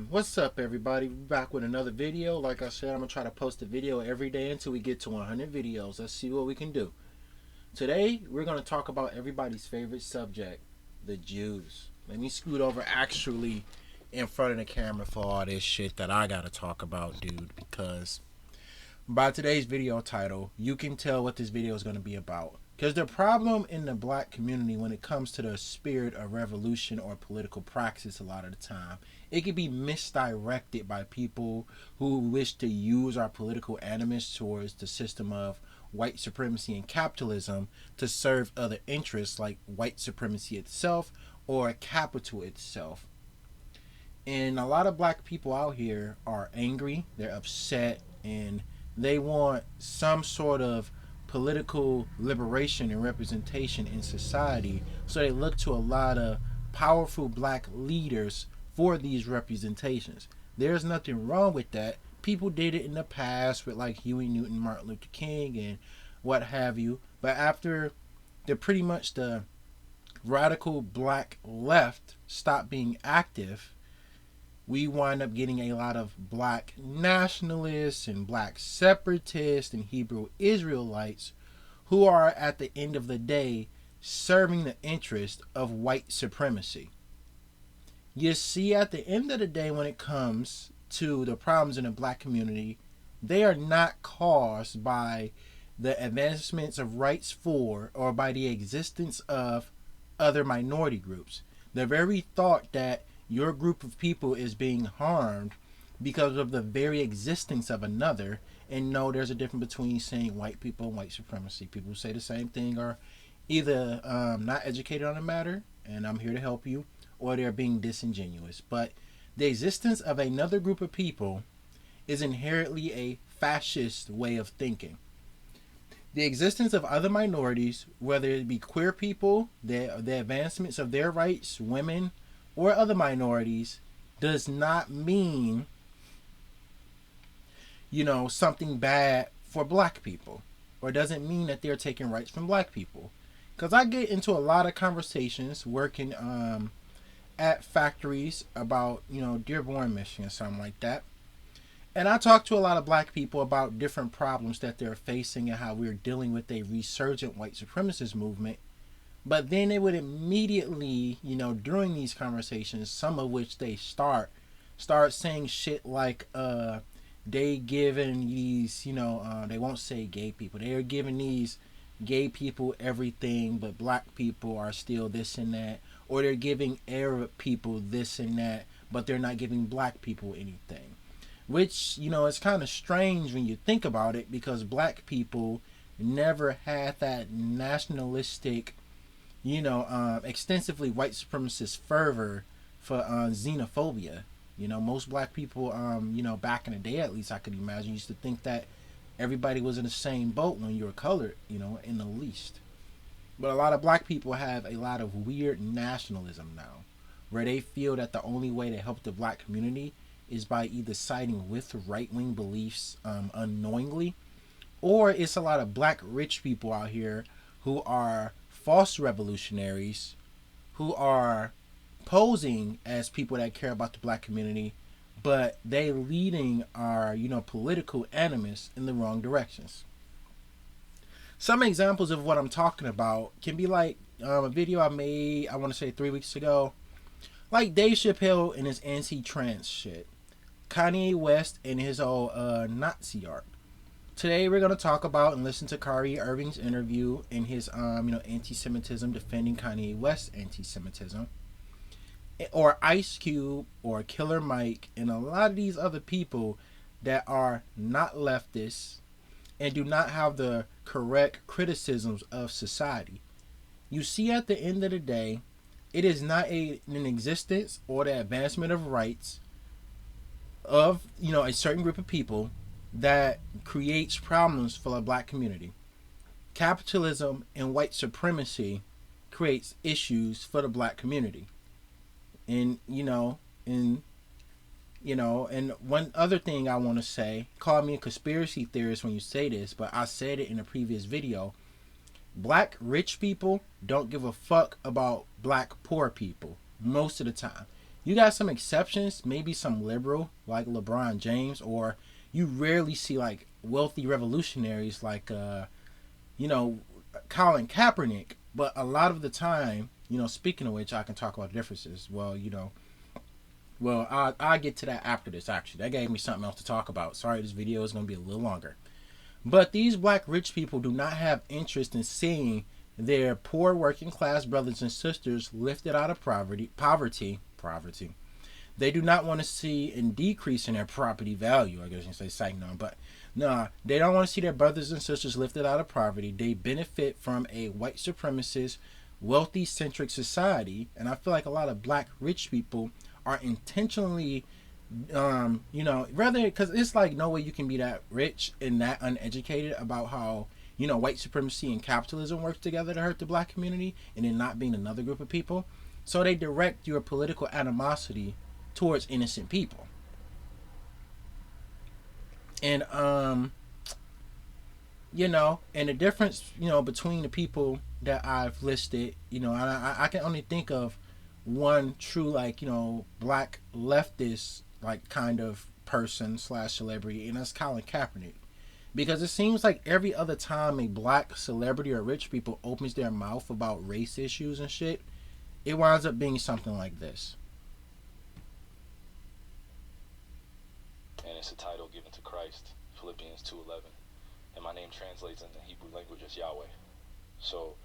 What's up, everybody? We're back with another video. Like I said, I'm gonna try to post a video every day until we get to 100 videos. Let's see what we can do. Today we're gonna talk about everybody's favorite subject, the Jews. Let me scoot over actually in front of the camera for all this shit that I gotta talk about, dude, because by today's video title, you can tell what this video is going to be about. Because the problem in the black community when it comes to the spirit of revolution or political praxis a lot of the time, it can be misdirected by people who wish to use our political animus towards the system of white supremacy and capitalism to serve other interests like white supremacy itself or capital itself. And a lot of black people out here are angry, they're upset, and they want some sort of political liberation and representation in society. So they look to a lot of powerful black leaders for these representations. There's nothing wrong with that. People did it in the past with like Huey Newton, Martin Luther King, and what have you. But after pretty much the radical black left stopped being active, we wind up getting a lot of black nationalists and black separatists and Hebrew Israelites who are at the end of the day serving the interest of white supremacy. You see, at the end of the day, when it comes to the problems in the black community, they are not caused by the advancements of rights for or by the existence of other minority groups. The very thought that your group of people is being harmed because of the very existence of another. And no, there's a difference between saying white people and white supremacy. People who say the same thing are either not educated on the matter, and I'm here to help you, or they're being disingenuous. But the existence of another group of people is inherently a fascist way of thinking. The existence of other minorities, whether it be queer people, the advancements of their rights, women, or other minorities, does not mean, something bad for black people, or doesn't mean that they're taking rights from black people. Because I get into a lot of conversations working at factories about, Dearborn, Michigan, something like that. And I talk to a lot of black people about different problems that they're facing and how we're dealing with a resurgent white supremacist movement. But then they would immediately, during these conversations, some of which they start saying shit like, they giving these, they won't say gay people. They are giving these gay people everything, but black people are still this and that. Or they're giving Arab people this and that, but they're not giving black people anything. Which, it's kind of strange when you think about it, because black people never had that nationalistic, extensively white supremacist fervor for xenophobia. Most black people, back in the day at least, I could imagine, used to think that everybody was in the same boat when you were colored, in the least. But a lot of black people have a lot of weird nationalism now, where they feel that the only way to help the black community is by either siding with right-wing beliefs unknowingly, or it's a lot of black rich people out here who are false revolutionaries who are posing as people that care about the black community, but they leading our, political animus in the wrong directions. Some examples of what I'm talking about can be like a video I made, I want to say 3 weeks ago, like Dave Chappelle and his anti-trans shit, Kanye West and his old Nazi art. Today we're going to talk about and listen to Kyrie Irving's interview and his anti-Semitism, defending Kanye West's anti-Semitism, or Ice Cube or Killer Mike and a lot of these other people that are not leftists and do not have the correct criticisms of society. You see, at the end of the day, it is not an existence or the advancement of rights of a certain group of people that creates problems for the black community. Capitalism and white supremacy creates issues for the black community. And and one other thing I want to say, call me a conspiracy theorist when you say this, but I said it in a previous video. Black rich people don't give a fuck about black poor people most of the time. You got some exceptions, maybe some liberal like LeBron James, or you rarely see like wealthy revolutionaries like you know, Colin Kaepernick. But a lot of the time, speaking of which, I can talk about differences. I'll get to that after this, actually. That gave me something else to talk about. Sorry, this video is going to be a little longer. But these black rich people do not have interest in seeing their poor working class brothers and sisters lifted out of poverty. They do not want to see a decrease in their property value. I guess you can say sight on, but nah, they don't want to see their brothers and sisters lifted out of poverty. They benefit from a white supremacist, wealthy centric society, and I feel like a lot of black rich people are intentionally rather, because it's like no way you can be that rich and that uneducated about how white supremacy and capitalism work together to hurt the black community, and then not being another group of people. So they direct your political animosity towards innocent people. And and the difference between the people that I've listed, I can only think of one true like black leftist like kind of person slash celebrity, and that's Colin Kaepernick. Because it seems like every other time a black celebrity or rich people opens their mouth about race issues and shit, it winds up being something like this. And it's a title given to Christ, Philippians 2:11. And my name translates in the Hebrew language as Yahweh. So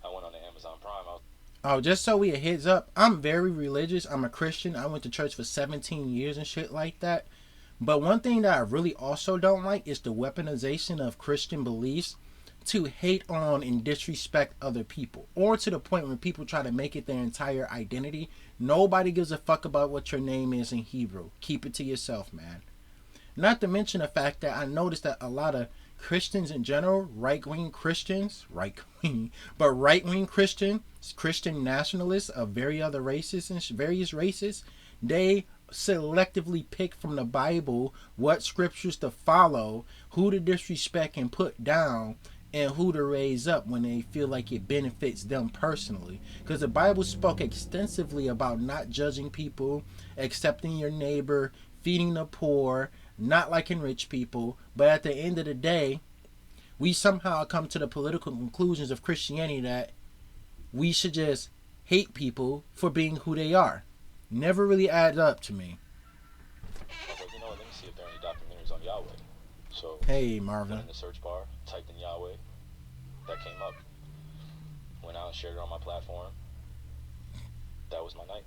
I went on the Amazon Prime. Oh, just so we a heads up, I'm very religious. I'm a Christian. I went to church for 17 years and shit like that. But one thing that I really also don't like is the weaponization of Christian beliefs to hate on and disrespect other people, or to the point when people try to make it their entire identity. Nobody gives a fuck about what your name is in Hebrew. Keep it to yourself, man. Not to mention the fact that I noticed that a lot of Christians in general, right-wing Christians, right-wing Christian nationalists of various races, they selectively pick from the Bible what scriptures to follow, who to disrespect and put down, and who to raise up when they feel like it benefits them personally. Because the Bible spoke extensively about not judging people, accepting your neighbor, feeding the poor, not liking rich people. But at the end of the day, we somehow come to the political conclusions of Christianity that we should just hate people for being who they are. Never really adds up to me. I was like, let me see if there are any documentaries on Yahweh. So hey, Marvin. Went in the search bar, typed in Yahweh. That came up. Went out and shared it on my platform. That was my night.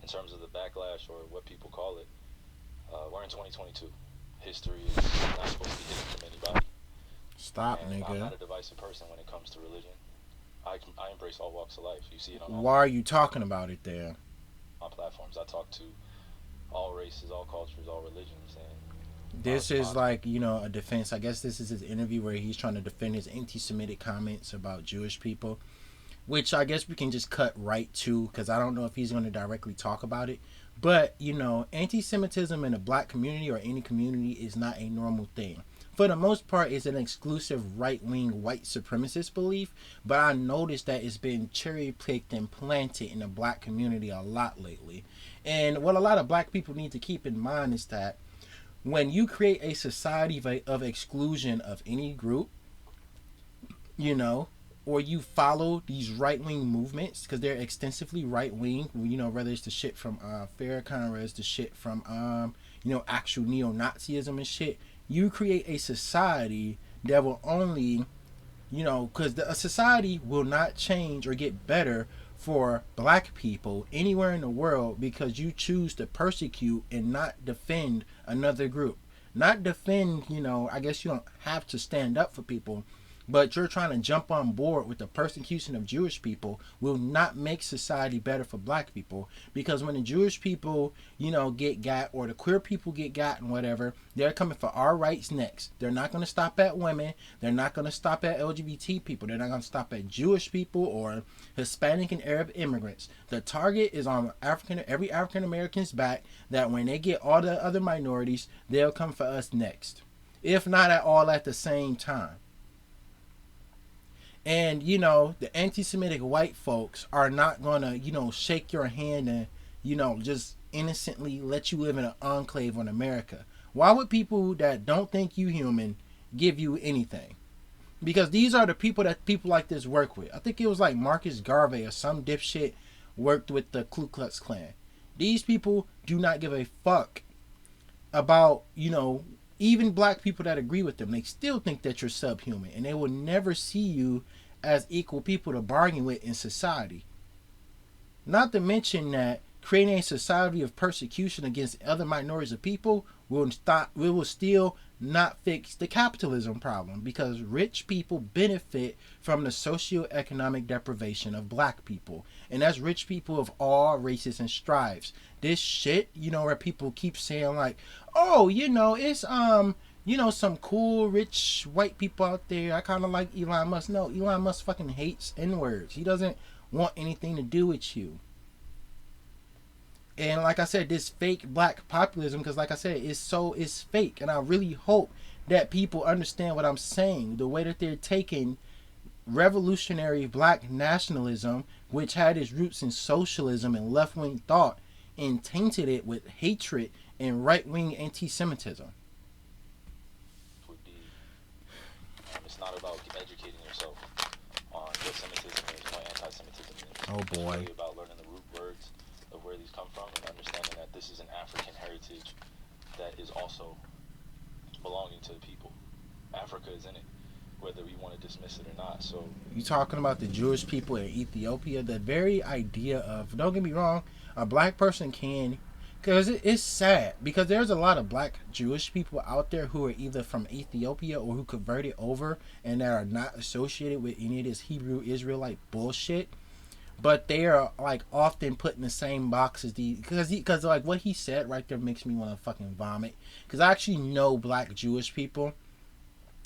In terms of the backlash, or what people call it, we're in 2022. History is not supposed to be hidden from anybody. Stop, and nigga. I'm not a divisive person when it comes to religion. I embrace all walks of life. You see it on Why are you talking about it there? On platforms. I talk to all races, all cultures, all religions, and this is like a defense. I guess this is his interview where he's trying to defend his anti-Semitic comments about Jewish people, which I guess we can just cut right to, because I don't know if he's going to directly talk about it. But anti-Semitism in the black community or any community is not a normal thing. For the most part, it's an exclusive right-wing white supremacist belief, but I noticed that it's been cherry-picked and planted in the black community a lot lately. And what a lot of black people need to keep in mind is that when you create a society of exclusion of any group, or you follow these right-wing movements, because they're extensively right-wing, whether it's the shit from Farrakhan, or it's the shit from, actual neo-Nazism and shit, you create a society that will only, because a society will not change or get better for black people anywhere in the world because you choose to persecute and not defend another group. Not defend, I guess you don't have to stand up for people, but you're trying to jump on board with the persecution of Jewish people will not make society better for black people. Because when the Jewish people, get got, or the queer people get got and whatever, they're coming for our rights next. They're not going to stop at women. They're not going to stop at LGBT people. They're not going to stop at Jewish people or Hispanic and Arab immigrants. The target is on every African American's back, that when they get all the other minorities, they'll come for us next. If not at all at the same time. And, the anti-Semitic white folks are not going to, shake your hand and, just innocently let you live in an enclave in America? Why would people that don't think you human give you anything? Because these are the people that people like this work with. I think it was like Marcus Garvey or some dipshit worked with the Ku Klux Klan. These people do not give a fuck about, even black people that agree with them. They still think that you're subhuman, and they will never see you as equal people to bargain with in society. Not to mention that creating a society of persecution against other minorities of people will still not fix the capitalism problem, because rich people benefit from the socioeconomic deprivation of black people, and that's rich people of all races and stripes. This shit, where people keep saying like, oh, it's some cool rich white people out there, I kind of like Elon Musk. No, Elon Musk fucking hates N-words. He doesn't want anything to do with you. And like I said, this fake black populism, because like I said, it's fake. And I really hope that people understand what I'm saying. The way that they're taking revolutionary black nationalism, which had its roots in socialism and left-wing thought, and tainted it with hatred and right-wing anti-Semitism. It's not about educating yourself on what Semitism is, what anti-Semitism is. Oh boy. It's really about learning the root words of where these come from and understanding that this is an African heritage that is also belonging to the people. Africa is in it, whether we want to dismiss it or not. So you talking about the Jewish people in Ethiopia? The very idea of, don't get me wrong, a black person can, because it's sad, because there's a lot of black Jewish people out there who are either from Ethiopia or who converted over and that are not associated with any of this Hebrew Israelite bullshit. But they are like often put in the same box as because like what he said right there makes me want to fucking vomit. Because I actually know black Jewish people,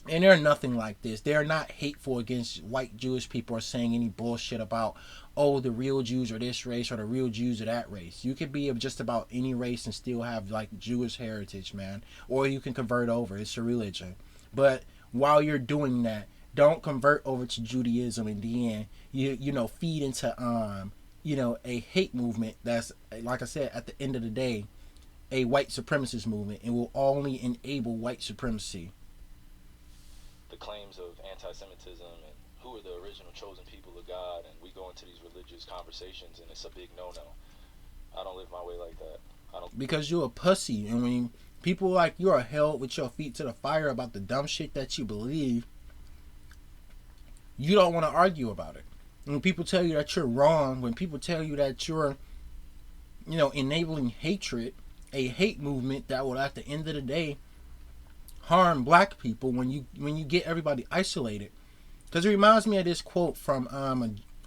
and they're nothing like this. They're not hateful against white Jewish people or saying any bullshit about, oh, the real Jews are this race or the real Jews are that race. You could be just about any race and still have like Jewish heritage, man. Or you can convert over. It's a religion. But while you're doing that, don't convert over to Judaism and then feed into a hate movement that's, like I said, at the end of the day, a white supremacist movement, and will only enable white supremacy. The claims of anti-Semitism and who are the original chosen people of God, and we go into these religious conversations and it's a big no-no. I don't live my way like that. Because you're a pussy. I mean, people like you are held with your feet to the fire about the dumb shit that you believe. You don't want to argue about it. When people tell you that you're wrong, when people tell you that you're, enabling hatred, a hate movement that will, at the end of the day, harm black people when you get everybody isolated. Because it reminds me of this quote from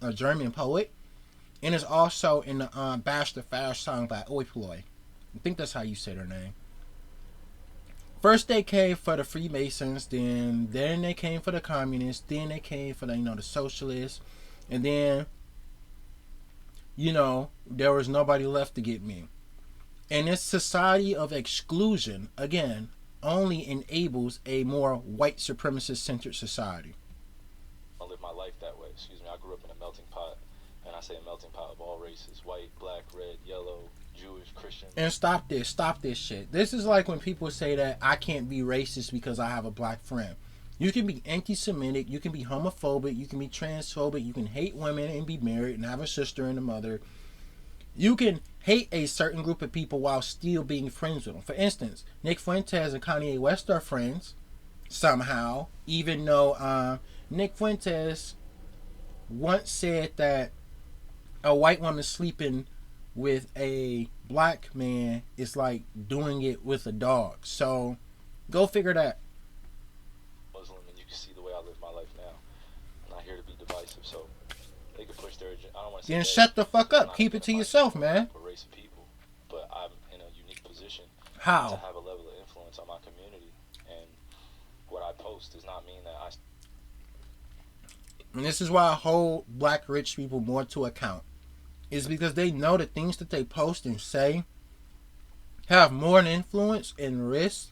a German poet, and it's also in the Bash the Fash song by Oiploy. I think that's how you say their name. First they came for the Freemasons, then they came for the communists, then they came for the the socialists, and then there was nobody left to get me. And this society of exclusion, again, only enables a more white supremacist centered society. I live my life that way. I grew up in a melting pot, and I say a melting pot of all races: white, black, red, yellow, Jewish, Christian. And stop this shit. This is like when people say that I can't be racist because I have a black friend. You can be anti-Semitic, you can be homophobic, you can be transphobic, you can hate women and be married and have a sister and a mother. You can hate a certain group of people while still being friends with them. For instance, Nick Fuentes and Kanye West are friends somehow, even though Nick Fuentes once said that a white woman sleeping with a black man is like doing it with a dog. So go figure that. Muslim, and you can see the way I live my life now. I'm not here to be divisive, so they can push their agenda. I don't want to say then shut the fuck up. Keep it to yourself, man. A race of people, but I'm in a unique position to How? have a level of influence on my community, and what I post does not mean that I. And this is why I hold black rich people more to account. Is because they know the things that they post and say have more influence and risk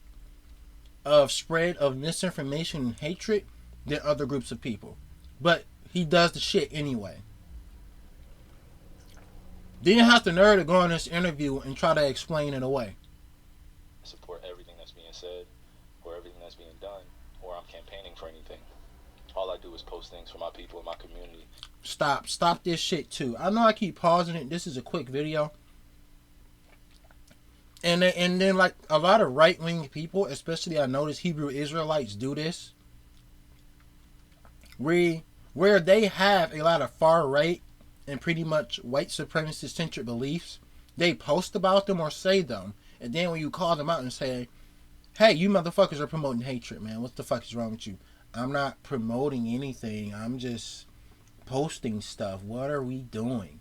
of spread of misinformation and hatred than other groups of people. But he does the shit anyway. Didn't have the nerve to go on this interview and try to explain it away. Support everything that's being said or everything that's being done, or I'm campaigning for anything. All I do is post things for my people in my community. Stop this shit too. I know I keep pausing it. This is a quick video. And then like a lot of right wing people, especially I notice Hebrew Israelites do this. Where they have a lot of far right and pretty much white supremacist centric beliefs, they post about them or say them. And then when you call them out and say, hey, you motherfuckers are promoting hatred, man. What the fuck is wrong with you? I'm not promoting anything. I'm just posting stuff. What are we doing?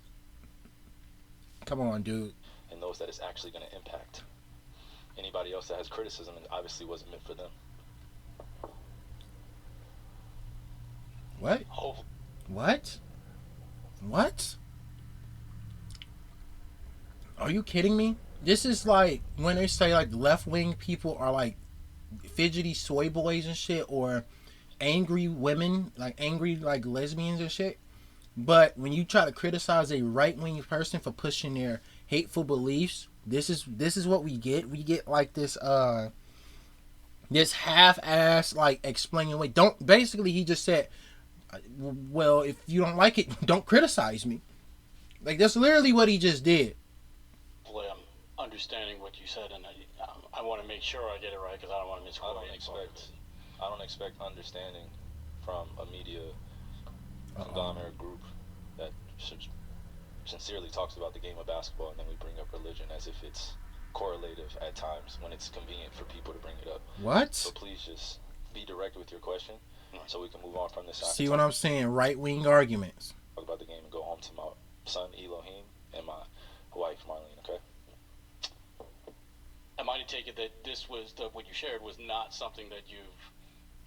Come on, dude. And those that it's actually going to impact. Anybody else that has criticism, it obviously wasn't meant for them. What? Oh. What? Are you kidding me? This is like when they say like left wing people are like fidgety soy boys and shit, or angry women, like angry like lesbians and shit. But when you try to criticize a right wing person for pushing their hateful beliefs, this is what we get. We get like this half ass like explaining away. Don't basically he just said, well, if you don't like it, don't criticize me. Like that's literally what he just did. I'm understanding what you said, and I want to make sure I get it right because I don't want to misquote. I don't expect understanding from a media conglomerate group that sincerely talks about the game of basketball, and then we bring up religion as if it's correlative at times when it's convenient for people to bring it up. What? So please just be direct with your question so we can move on from this. See what I'm saying? Right wing arguments. Talk about the game and go home to my son Elohim and my wife Marlene. Okay. Am I to take it that this was what you shared was not something that you've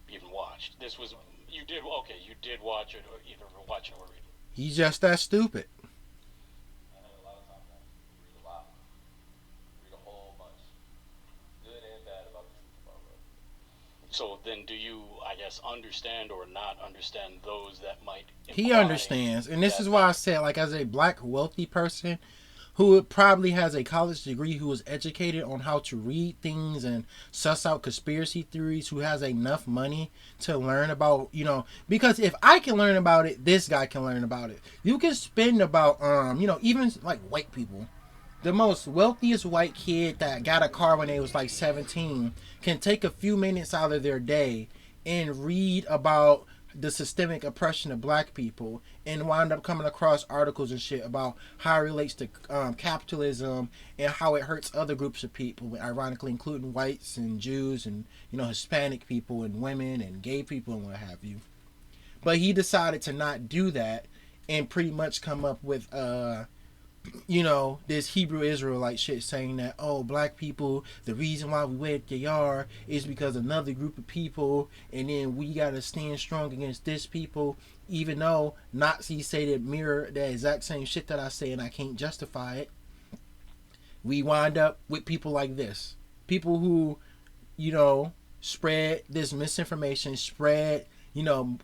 even watched? This was you did watch it, or either watch it or read it. He's just that stupid. A lot of times, read a lot, read a whole bunch, good and bad about the truth about it. So then, do you, I guess, understand or not understand those that might? He understands, and this is why I said, like, as a black wealthy person who probably has a college degree, who is educated on how to read things and suss out conspiracy theories, who has enough money to learn about, because if I can learn about it, this guy can learn about it. You can spend about, even like white people, the most wealthiest white kid that got a car when they was like 17 can take a few minutes out of their day and read about the systemic oppression of black people and wind up coming across articles and shit about how it relates to capitalism and how it hurts other groups of people, ironically including whites and Jews and Hispanic people and women and gay people and what have you. But he decided to not do that and pretty much come up with this Hebrew Israelite shit saying that, oh, black people, the reason why we where they are is because another group of people, and then we gotta stand strong against this people, even though Nazis say that mirror the exact same shit that I say and I can't justify it. We wind up with people like this. People who, spread this misinformation, spread,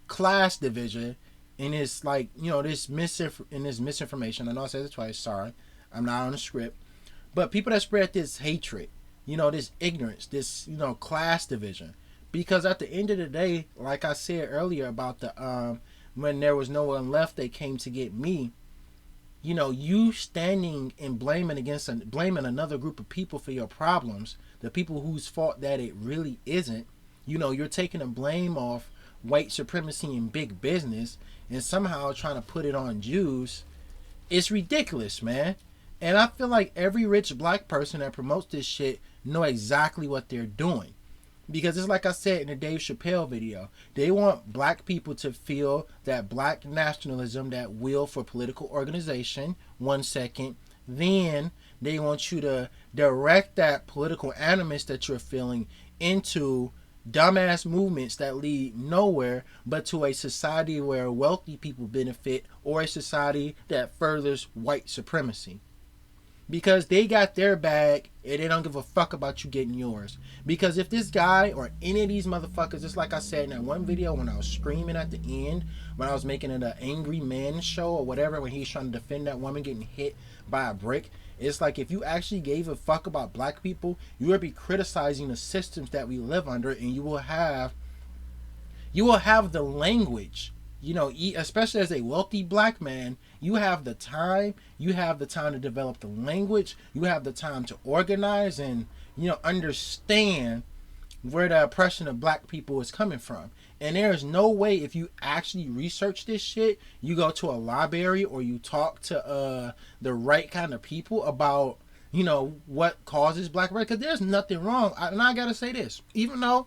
class division. And it's like, this misinformation. I know I said it twice. Sorry. I'm not on the script. But people that spread this hatred, this ignorance, this, class division. Because at the end of the day, like I said earlier about the, when there was no one left, they came to get me. You standing and blaming another group of people for your problems, the people whose fault that it really isn't, you're taking the blame off white supremacy and big business and somehow trying to put it on Jews. It's ridiculous, man. And I feel like every rich black person that promotes this shit know exactly what they're doing. Because it's like I said in the Dave Chappelle video. They want black people to feel that black nationalism, that will for political organization. 1 second. Then they want you to direct that political animus that you're feeling into dumbass movements that lead nowhere but to a society where wealthy people benefit, or a society that furthers white supremacy. Because they got their bag and they don't give a fuck about you getting yours. Because if this guy or any of these motherfuckers, just like I said in that one video when I was screaming at the end, when I was making it an angry man show or whatever, when he's trying to defend that woman getting hit by a brick, it's like if you actually gave a fuck about black people, you would be criticizing the systems that we live under, and you will have the language, you know, especially as a wealthy black man, you have the time to develop the language, you have the time to organize and, you know, understand where the oppression of black people is coming from. And there is no way, if you actually research this shit, you go to a library or you talk to the right kind of people about, you know, what causes black race, because there's nothing wrong. And I gotta say this, even though,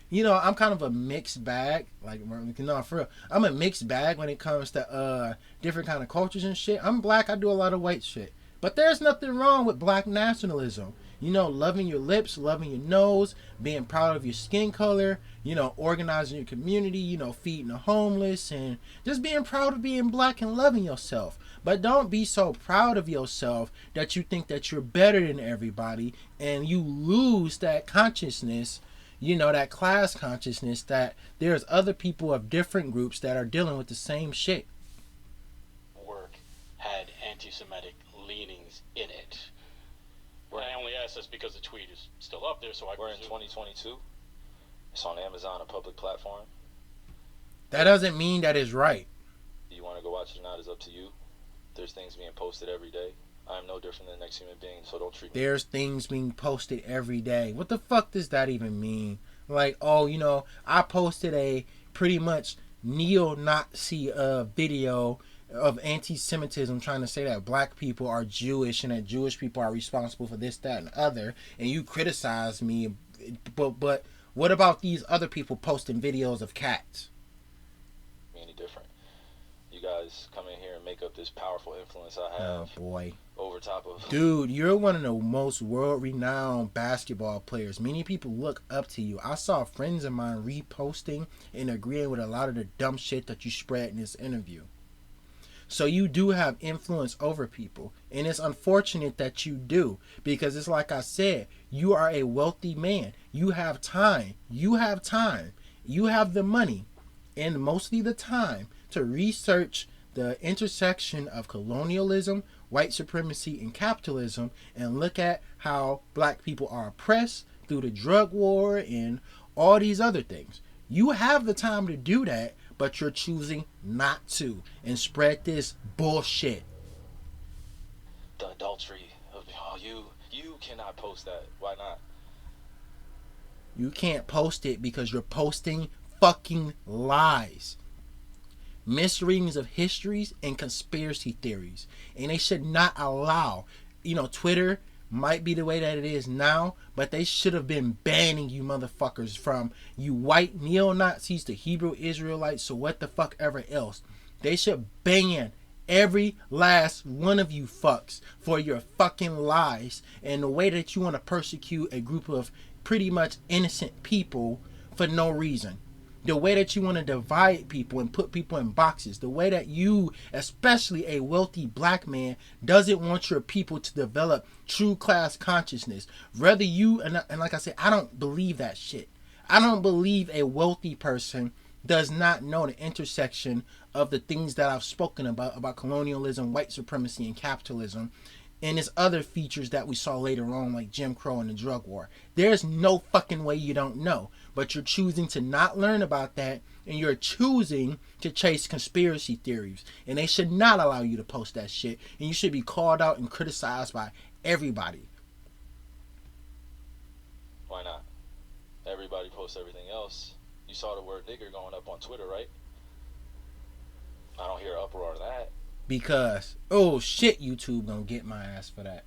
you know, I'm kind of a mixed bag. Like, no, for real, I'm a mixed bag when it comes to different kind of cultures and shit. I'm black. I do a lot of white shit. But there's nothing wrong with black nationalism. You know, loving your lips, loving your nose, being proud of your skin color, you know, organizing your community, you know, feeding the homeless, and just being proud of being black and loving yourself. But don't be so proud of yourself that you think that you're better than everybody and you lose that consciousness, you know, that class consciousness, that there's other people of different groups that are dealing with the same shit. Work had anti-Semitic leanings in it. I only ask this because the tweet is still up there, so we're in 2022. It's on Amazon, a public platform. That doesn't mean that is right. Do you want to go watch it or not is up to you. There's things being posted every day. I'm no different than the next human being, so don't treat me. There's things being posted every day. What the fuck does that even mean? Like, oh, you know, I posted a pretty much neo-Nazi video of anti-Semitism, trying to say that black people are Jewish and that Jewish people are responsible for this, that, and the other, and you criticize me, but what about these other people posting videos of cats? Any different? You guys come in here and make up this powerful influence I have. Oh boy. Over top of... Dude, you're one of the most world-renowned basketball players. Many people look up to you. I saw friends of mine reposting and agreeing with a lot of the dumb shit that you spread in this interview. So you do have influence over people, and it's unfortunate that you do, because it's like I said, you are a wealthy man. You have time. You have the money, and mostly the time to research the intersection of colonialism, white supremacy, and capitalism, and look at how black people are oppressed through the drug war and all these other things. You have the time to do that, but you're choosing not to, and spread this bullshit. The adultery of you cannot post that. Why not? You can't post it because you're posting fucking lies, misreadings of histories, and conspiracy theories. And they should not allow, you know, Twitter might be the way that it is now, but they should have been banning you motherfuckers, from you white neo-Nazis to Hebrew Israelites to what the fuck ever else. They should ban every last one of you fucks for your fucking lies and the way that you want to persecute a group of pretty much innocent people for no reason. The way that you want to divide people and put people in boxes. The way that you, especially a wealthy black man, doesn't want your people to develop true class consciousness. Rather you, and like I said, I don't believe that shit. I don't believe a wealthy person does not know the intersection of the things that I've spoken about colonialism, white supremacy, and capitalism, and its other features that we saw later on, like Jim Crow and the drug war. There's no fucking way you don't know, but you're choosing to not learn about that, and you're choosing to chase conspiracy theories, and they should not allow you to post that shit, and you should be called out and criticized by everybody. Why not? Everybody posts everything else. You saw the word nigger going up on Twitter, right? I don't hear an uproar of that. Because, oh shit, YouTube gonna get my ass for that.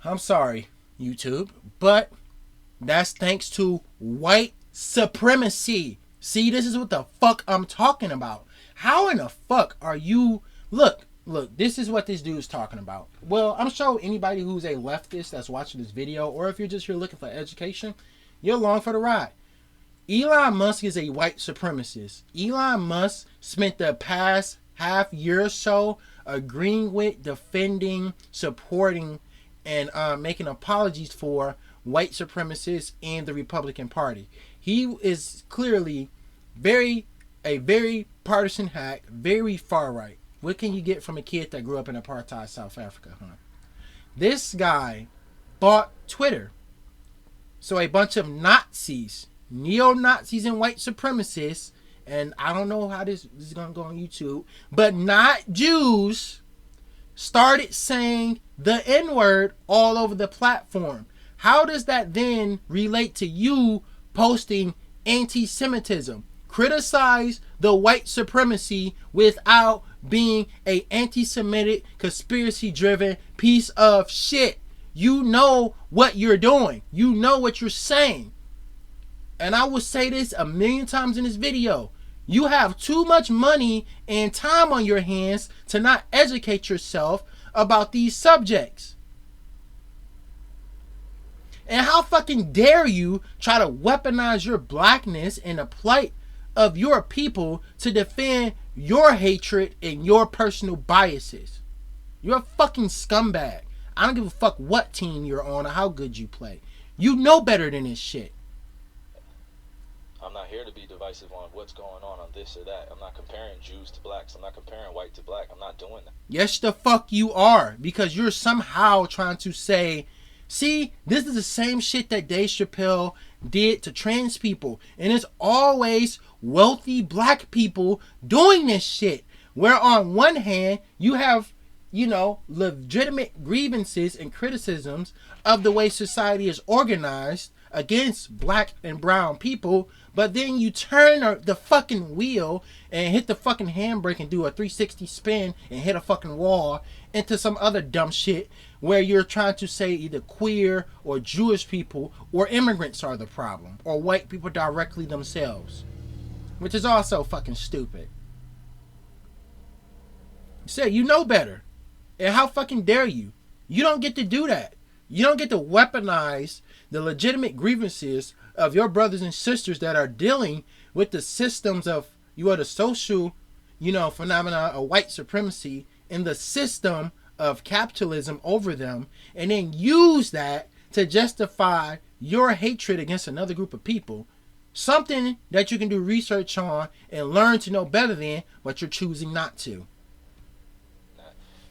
I'm sorry, YouTube, but that's thanks to white supremacy. See, this is what the fuck I'm talking about. How in the fuck are you... Look, this is what this dude's talking about. Well, I'm sure anybody who's a leftist that's watching this video, or if you're just here looking for education, you're along for the ride. Elon Musk is a white supremacist. Elon Musk spent the past half year or so agreeing with, defending, supporting and making apologies for white supremacists and the Republican Party. He is clearly a very partisan hack, very far right. What can you get from a kid that grew up in apartheid South Africa, huh? This guy bought Twitter. So a bunch of Nazis, neo-Nazis and white supremacists, and I don't know how this is going to go on YouTube, but not Jews, started saying the N-word all over the platform. How does that then relate to you posting anti-Semitism? Criticize the white supremacy without being a anti-Semitic, conspiracy-driven piece of shit. You know what you're doing. You know what you're saying. And I will say this a million times in this video. You have too much money and time on your hands to not educate yourself about these subjects. And how fucking dare you try to weaponize your blackness and the plight of your people to defend your hatred and your personal biases. You're a fucking scumbag. I don't give a fuck what team you're on or how good you play. You know better than this shit. I'm not here to be divisive on what's going on this or that. I'm not comparing Jews to blacks. I'm not comparing white to black. I'm not doing that. Yes, the fuck you are. Because you're somehow trying to say, see, this is the same shit that Dave Chappelle did to trans people. And it's always wealthy black people doing this shit. Where on one hand, you have, you know, legitimate grievances and criticisms of the way society is organized against black and brown people, but then you turn the fucking wheel and hit the fucking handbrake and do a 360 spin and hit a fucking wall into some other dumb shit where you're trying to say either queer or Jewish people or immigrants are the problem, or white people directly themselves, which is also fucking stupid. Say, you know better. And how fucking dare you? You don't get to do that. You don't get to weaponize the legitimate grievances of your brothers and sisters that are dealing with the systems of, the social, phenomena of white supremacy and the system of capitalism over them, and then use that to justify your hatred against another group of people. Something that you can do research on and learn to know better than, but you're choosing not to.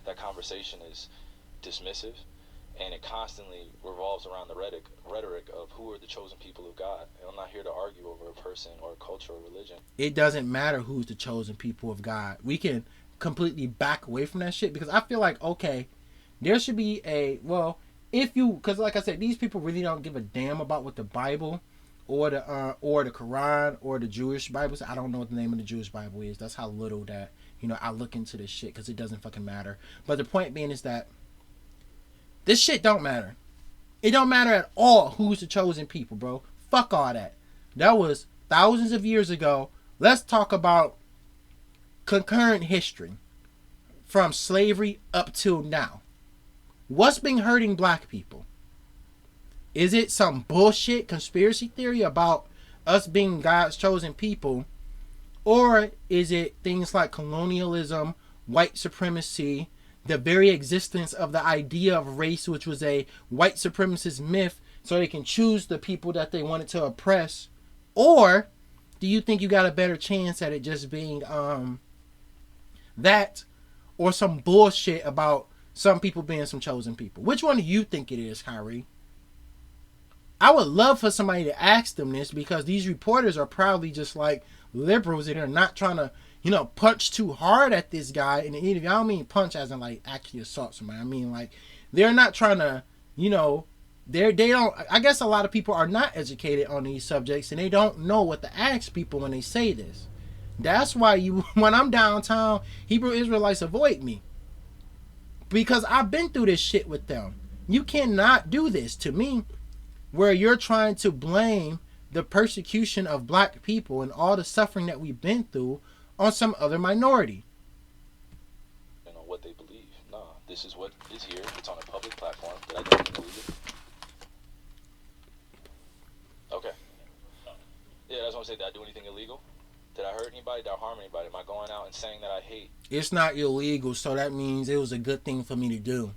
That conversation is dismissive, and it constantly revolves around the rhetoric of who are the chosen people of God. And I'm not here to argue over a person or a culture or religion. It doesn't matter who's the chosen people of God. We can completely back away from that shit, because I feel like, okay, there should be because like I said, these people really don't give a damn about what the Bible or the Quran or the Jewish Bible. I don't know what the name of the Jewish Bible is. That's how little that I look into this shit, because it doesn't fucking matter. But the point being is that this shit don't matter. It don't matter at all who's the chosen people, bro. Fuck all that. That was thousands of years ago. Let's talk about concurrent history from slavery up till now. What's been hurting black people? Is it some bullshit conspiracy theory about us being God's chosen people? Or is it things like colonialism, white supremacy, the very existence of the idea of race, which was a white supremacist myth, so they can choose the people that they wanted to oppress? Or do you think you got a better chance at it just being that, or some bullshit about some people being some chosen people? Which one do you think it is, Kyrie? I would love for somebody to ask them this, because these reporters are probably just like liberals and they're not trying to, punch too hard at this guy in the interview. I don't mean punch as in like actually assault somebody. I mean like they're not trying to, they don't. I guess a lot of people are not educated on these subjects and they don't know what to ask people when they say this. That's why when I'm downtown, Hebrew Israelites avoid me, because I've been through this shit with them. You cannot do this to me, where you're trying to blame the persecution of black people and all the suffering that we've been through on some other minority. What they believe. Nah, this is what is here. It's on a public platform. Did I do anything illegal? Okay. Yeah, that's what I'm saying. Did I do anything illegal? Did I hurt anybody? Did I harm anybody? Am I going out and saying that I hate? It's not illegal, so that means it was a good thing for me to do.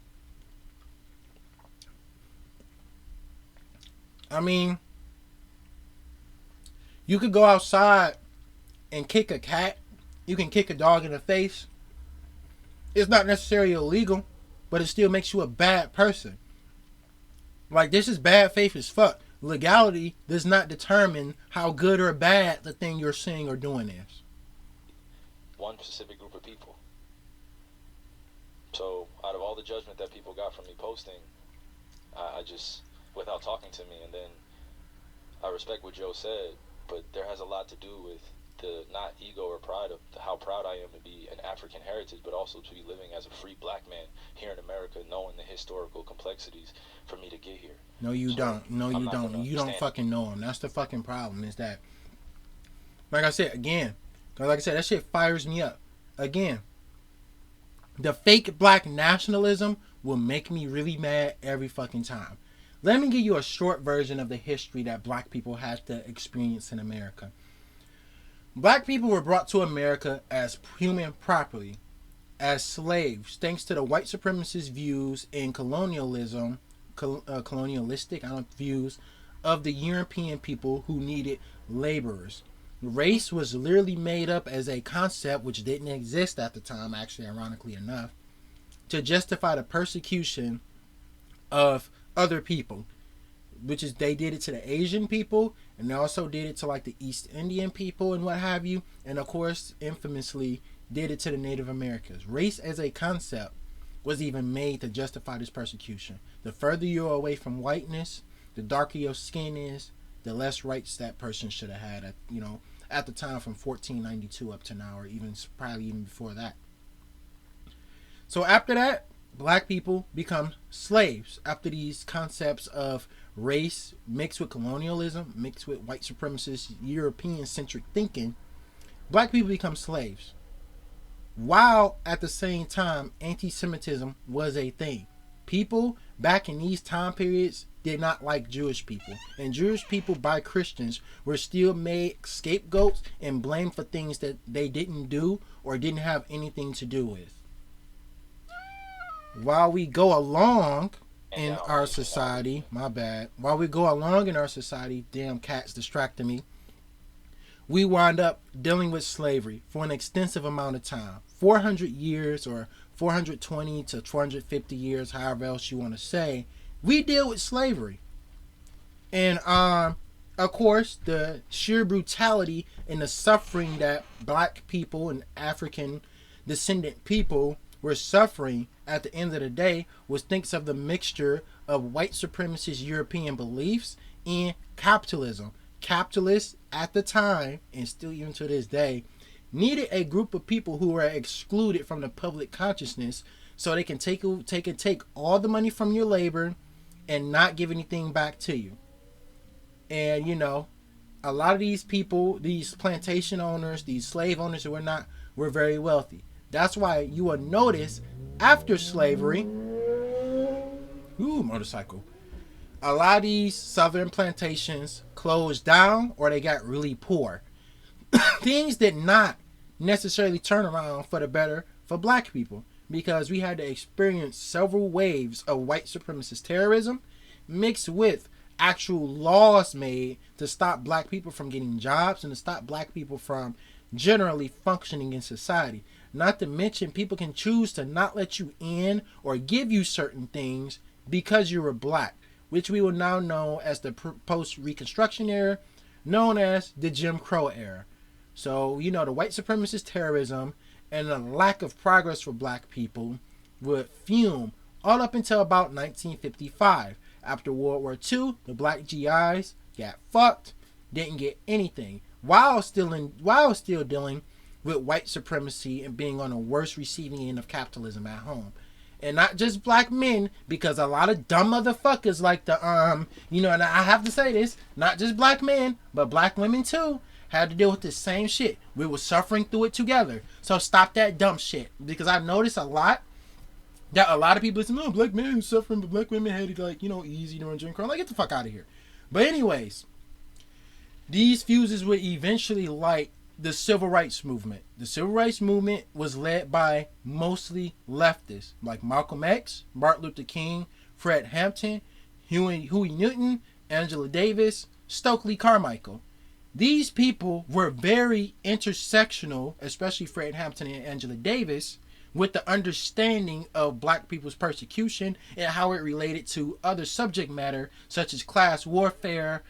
I mean, you could go outside and kick a cat. You can kick a dog in the face. It's not necessarily illegal, but it still makes you a bad person. Like, this is bad faith as fuck. Legality does not determine how good or bad the thing you're saying or doing is. One specific group of people. So, out of all the judgment that people got from me posting, I just, without talking to me, and then I respect what Joe said, but there has a lot to do with the not ego or pride of how proud I am to be an African heritage, but also to be living as a free black man here in America, knowing the historical complexities for me to get here. No, you So, don't. No, I'm you not don't. gonna You don't understand. fucking know them. That's the fucking problem. Is that, like I said again, because like I said, that shit fires me up. Again, the fake black nationalism will make me really mad every fucking time. Let me give you a short version of the history that black people had to experience in America. Black people were brought to America as human property, as slaves, thanks to the white supremacist views and colonialistic views of the European people who needed laborers. Race was literally made up as a concept which didn't exist at the time, actually, ironically enough, to justify the persecution of other people, which is they did it to the Asian people, and they also did it to like the East Indian people and what have you, and of course infamously did it to the Native Americans. Race as a concept was even made to justify this persecution. The further you're away from whiteness, the darker your skin is, the less rights that person should have had at the time, from 1492 up to now, or even probably even before that. So after that, black people become slaves after these concepts of race mixed with colonialism, mixed with white supremacist European-centric thinking. Black people become slaves, while at the same time anti-Semitism was a thing. People back in these time periods did not like Jewish people, and Jewish people by Christians were still made scapegoats and blamed for things that they didn't do or didn't have anything to do with. While we go along in our society, while we go along in our society, damn cats distracting me, we wind up dealing with slavery for an extensive amount of time. 400 years or 420 to 450 years, however else you want to say, we deal with slavery. And of course, the sheer brutality and the suffering that black people and African descendant people were suffering at the end of the day was thanks of the mixture of white supremacist European beliefs and capitalism. Capitalists at the time, and still even to this day, needed a group of people who were excluded from the public consciousness so they can take all the money from your labor and not give anything back to you. And a lot of these people, these plantation owners, these slave owners were very wealthy. That's why you will notice after slavery, motorcycle, a lot of these southern plantations closed down or they got really poor. Things did not necessarily turn around for the better for black people, because we had to experience several waves of white supremacist terrorism mixed with actual laws made to stop black people from getting jobs and to stop black people from generally functioning in society. Not to mention, people can choose to not let you in or give you certain things because you were black, which we will now know as the post-Reconstruction era, known as the Jim Crow era. So, the white supremacist terrorism and the lack of progress for black people would fume all up until about 1955. After World War II, the black GIs got fucked, didn't get anything, while still dealing with white supremacy and being on the worst receiving end of capitalism at home. And not just black men, because a lot of dumb motherfuckers like and I have to say this, not just black men, but black women too, had to deal with the same shit. We were suffering through it together. So stop that dumb shit, because I've noticed a lot of people say, no, black men suffering, but black women had it easy during Jim Crow. Like, get the fuck out of here. But anyways, these fuses would eventually light the civil rights movement. The civil rights movement was led by mostly leftists like Malcolm X, Martin Luther King, Fred Hampton, Huey Newton, Angela Davis, Stokely Carmichael. These people were very intersectional, especially Fred Hampton and Angela Davis, with the understanding of black people's persecution and how it related to other subject matter such as class warfare,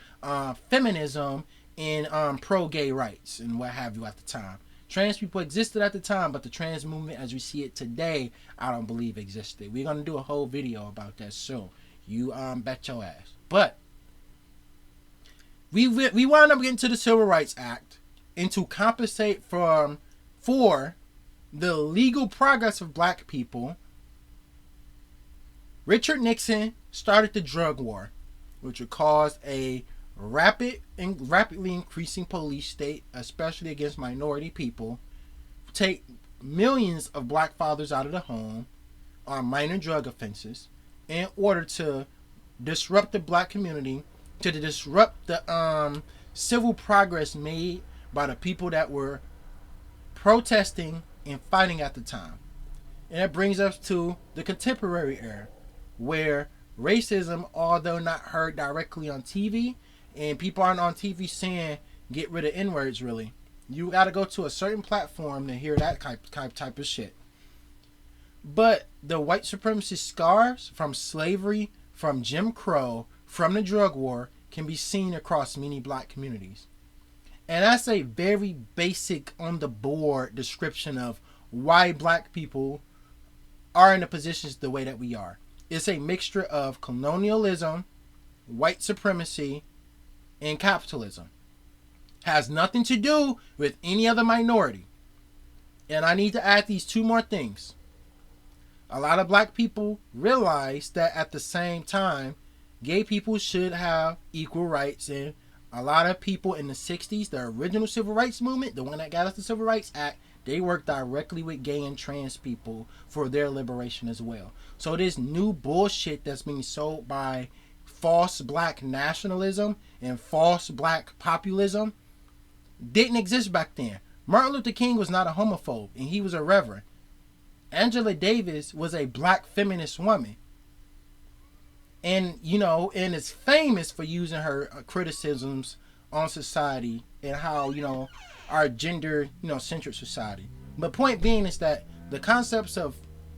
feminism, and pro-gay rights and what have you at the time. Trans people existed at the time, but the trans movement as we see it today, I don't believe existed. We're going to do a whole video about that soon. You bet your ass. But we wound up getting to the Civil Rights Act, and to compensate for the legal progress of black people, Richard Nixon started the drug war, which would cause a rapidly increasing police state, especially against minority people, take millions of black fathers out of the home on minor drug offenses in order to disrupt the black community, to disrupt the civil progress made by the people that were protesting and fighting at the time. And that brings us to the contemporary era, where racism, although not heard directly on TV, and people aren't on TV saying get rid of N-words really. You got to go to a certain platform to hear that type of shit. But the white supremacist scars from slavery, from Jim Crow, from the drug war can be seen across many black communities. And that's a very basic on the board description of why black people are in the positions the way that we are. It's a mixture of colonialism, white supremacy, and capitalism. Has nothing to do with any other minority. And I need to add these two more things. A lot of black people realize that at the same time, gay people should have equal rights, and a lot of people in the 60s, the original civil rights movement, the one that got us the Civil Rights Act, they worked directly with gay and trans people for their liberation as well. So this new bullshit that's being sold by false black nationalism and false black populism didn't exist back then. Martin Luther King was not a homophobe, and he was a reverend. Angela Davis was a black feminist woman. And, and is famous for using her criticisms on society and how, our gender, centered society. But point being is that the concepts of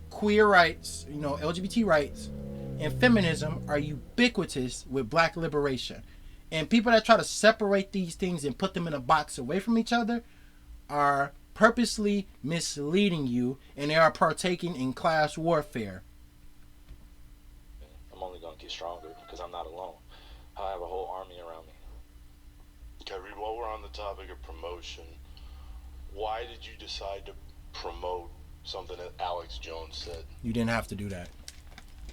queer rights, LGBT rights, and feminism are ubiquitous with black liberation. And people that try to separate these things and put them in a box away from each other are purposely misleading you, and they are partaking in class warfare. I'm only going to get stronger because I'm not alone. I have a whole army around me. Kyrie, while we're on the topic of promotion, why did you decide to promote something that Alex Jones said? You didn't have to do that.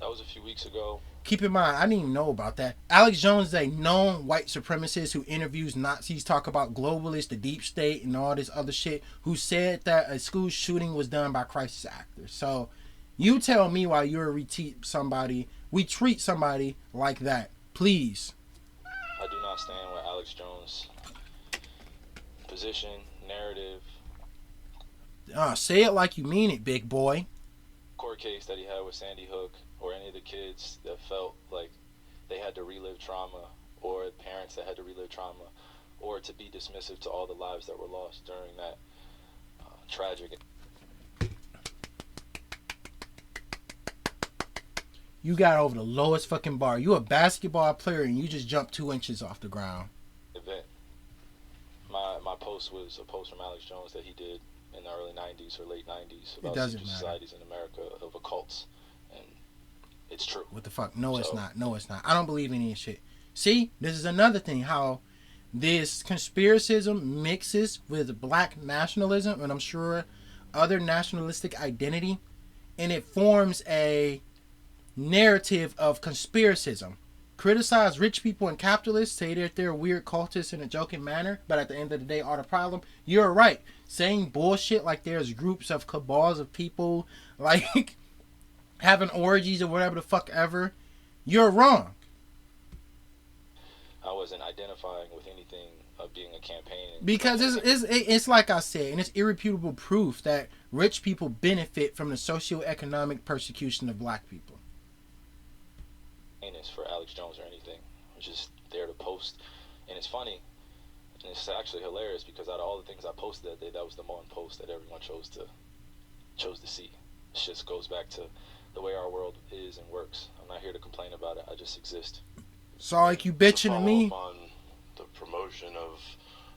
That was a few weeks ago. Keep in mind, I didn't even know about that. Alex Jones is a known white supremacist who interviews Nazis, talk about globalists, the deep state, and all this other shit, who said that a school shooting was done by crisis actors. So you tell me why we treat somebody like that. Please. I do not stand with Alex Jones' position, narrative. Say it like you mean it, big boy. Court case that he had with Sandy Hook, or any of the kids that felt like they had to relive trauma, or parents that had to relive trauma, or to be dismissive to all the lives that were lost during that tragic. You got over the lowest fucking bar. You a basketball player and you just jumped 2 inches off the ground. Event. My post was a post from Alex Jones that he did in the early 90s or late 90s about secret societies in America of occults, and it's true. What the fuck? No, it's not. No, it's not. I don't believe in any shit. See, this is another thing, how this conspiracism mixes with black nationalism, and I'm sure other nationalistic identity, and it forms a narrative of conspiracism. Criticize rich people and capitalists, say that they're weird cultists in a joking manner, but at the end of the day are the problem. You're right. Saying bullshit like there's groups of cabals of people like having orgies or whatever the fuck ever, you're wrong. I wasn't identifying with anything of being a campaign. Because it's like I said, and it's irrefutable proof that rich people benefit from the socioeconomic persecution of black people. For Alex Jones or anything. just there to post. And it's funny, and it's actually hilarious because out of all the things I posted that day, that was the one post that everyone chose to see. It just goes back to the way our world is and works. I'm not here to complain about it. I just exist. So like you bitching to me. On the promotion of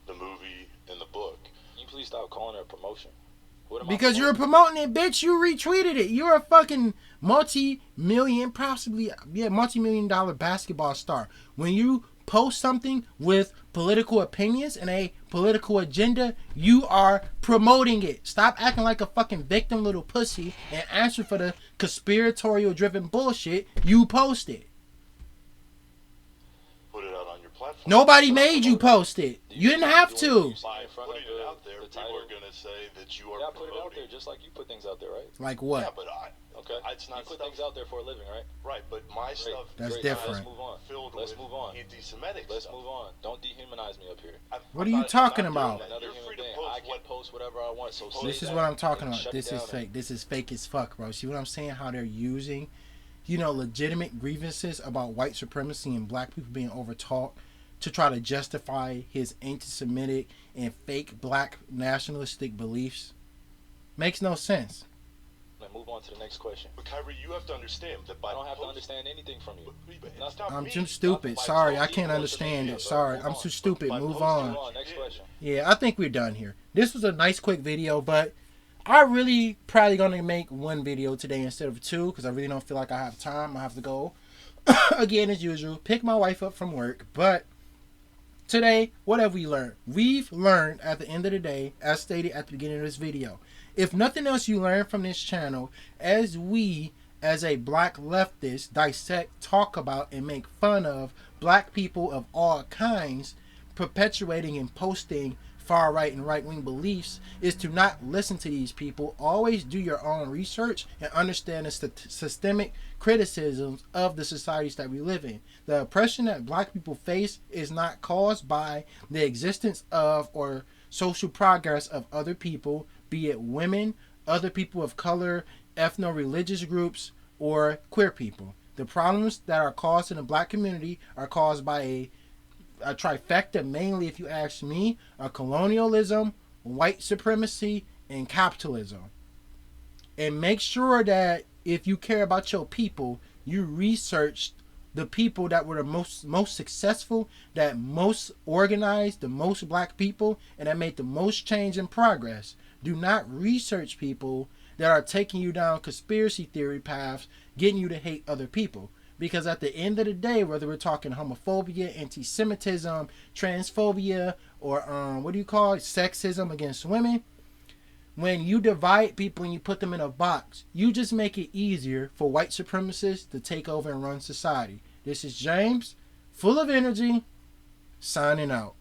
the movie and the book. Can you please stop calling it a promotion? What am Because I you're promoting it, bitch. You retweeted it. You're a fucking multi-million dollar basketball star. When you post something with political opinions and a political agenda, you are promoting it. Stop acting like a fucking victim little pussy and answer for the conspiratorial driven bullshit you posted. Put it out on your platform. Nobody made you post it. You didn't have to. By putting it out there, people are going to say that you are Yeah, promoting. put it out there just like you put things out there, right? Like Yeah, what? but Okay. it's not You put stuff, things out there for a living, right? right, but my stuff That's Great. different. Let's move on. filled Let's with move on. anti-Semitic Let's stuff. move on. Don't dehumanize me up here. What are you talking about? Another You're human free to being. post I can what post whatever I want. So This say is that what I'm talking and about. shut This it is down. fake. This is fake as fuck, bro. See what I'm saying? How they're using, legitimate grievances about white supremacy and black people being overtaught to try to justify his anti-Semitic and fake black nationalistic beliefs. Makes no sense. Now move on to the next question. But Kyrie, you have to understand that by I don't have to post- understand anything from you. But it's Nothing. not I'm me. too stupid. By Sorry, I posting can't on understand social it. media, Sorry, move I'm on. too stupid. By Move posting on. Move on. Next question. Yeah, I think we're done here. This was a nice quick video, but I really probably gonna make one video today instead of two because I really don't feel like I have time. I have to go again as usual, pick my wife up from work. But today, what have we learned? We've learned at the end of the day, as stated at the beginning of this video, if nothing else you learn from this channel, as we as a black leftist dissect, talk about, and make fun of black people of all kinds perpetuating and posting far right and right wing beliefs, is to not listen to these people. Always do your own research and understand the systemic criticisms of the societies that we live in. The oppression that black people face is not caused by the existence of or social progress of other people, be it women, other people of color, ethno-religious groups, or queer people. The problems that are caused in the black community are caused by a trifecta, mainly if you ask me, of colonialism, white supremacy, and capitalism. And make sure that if you care about your people, you research the people that were the most successful, that most organized, the most black people, and that made the most change and progress. Do not research people that are taking you down conspiracy theory paths, getting you to hate other people. Because at the end of the day, whether we're talking homophobia, anti-Semitism, transphobia, or sexism against women, when you divide people and you put them in a box, you just make it easier for white supremacists to take over and run society. This is James, full of energy, signing out.